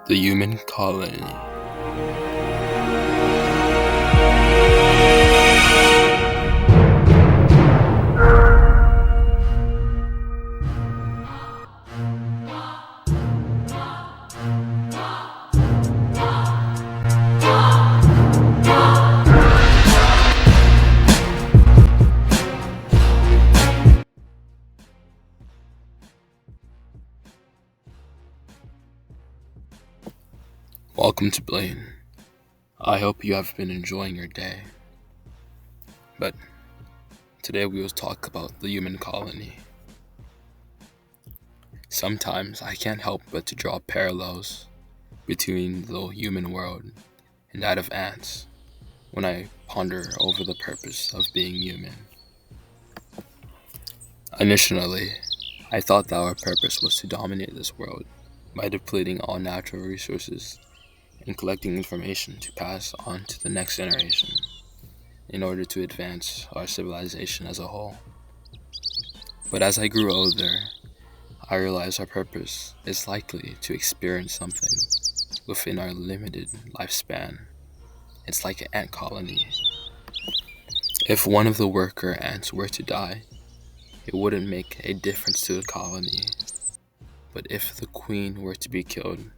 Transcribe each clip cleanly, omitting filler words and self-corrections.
The human colony. Welcome to Blaine. I hope you have been enjoying your day. But today we will talk about the human colony. Sometimes I can't help but to draw parallels between the human world and that of ants when I ponder over the purpose of being human. Initially, I thought that our purpose was to dominate this world by depleting all natural resources and collecting information to pass on to the next generation in order to advance our civilization as a whole. But as I grew older, I realized our purpose is likely to experience something within our limited lifespan. It's like an ant colony. If one of the worker ants were to die, it wouldn't make a difference to the colony. But if the queen were to be killed,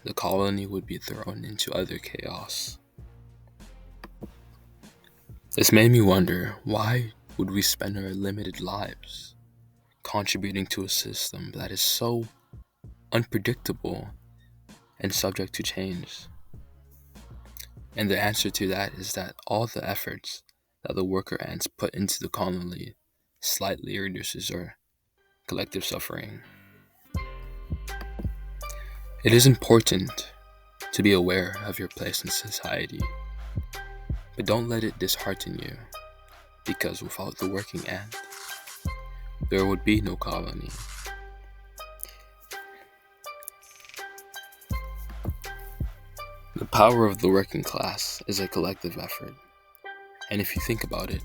the colony would be thrown into utter chaos. This made me wonder, why would we spend our limited lives contributing to a system that is so unpredictable and subject to change? And the answer to that is that all the efforts that the worker ants put into the colony slightly reduces our collective suffering. It is important to be aware of your place in society, but don't let it dishearten you, because without the working ant, there would be no colony. The power of the working class is a collective effort, and if you think about it,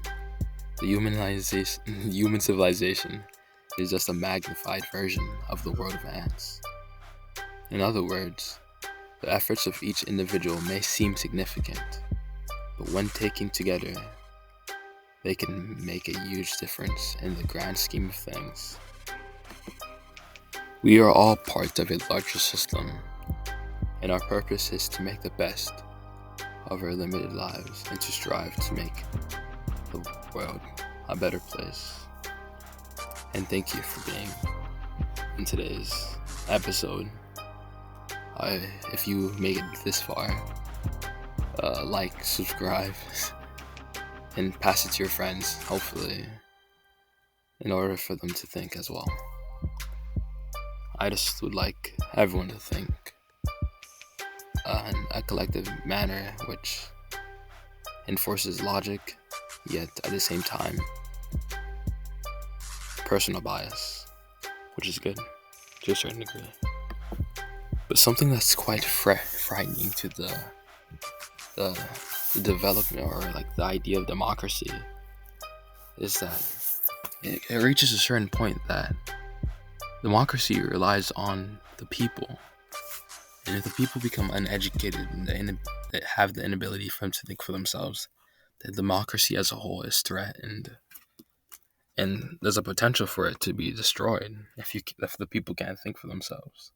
the human civilization is just a magnified version of the world of ants. In other words, the efforts of each individual may seem significant, but when taken together, they can make a huge difference in the grand scheme of things. We are all part of a larger system, and our purpose is to make the best of our limited lives and to strive to make the world a better place. And thank you for being in today's episode. If you made it this far, like, subscribe, and pass it to your friends, hopefully, in order for them to think as well. I just would like everyone to think in a collective manner which enforces logic, yet at the same time, personal bias, which is good to a certain degree. But something that's quite frightening to the development, or like the idea of democracy, is that it reaches a certain point that democracy relies on the people. And if the people become uneducated and they have the inability for them to think for themselves, then democracy as a whole is threatened. And there's a potential for it to be destroyed if the people can't think for themselves.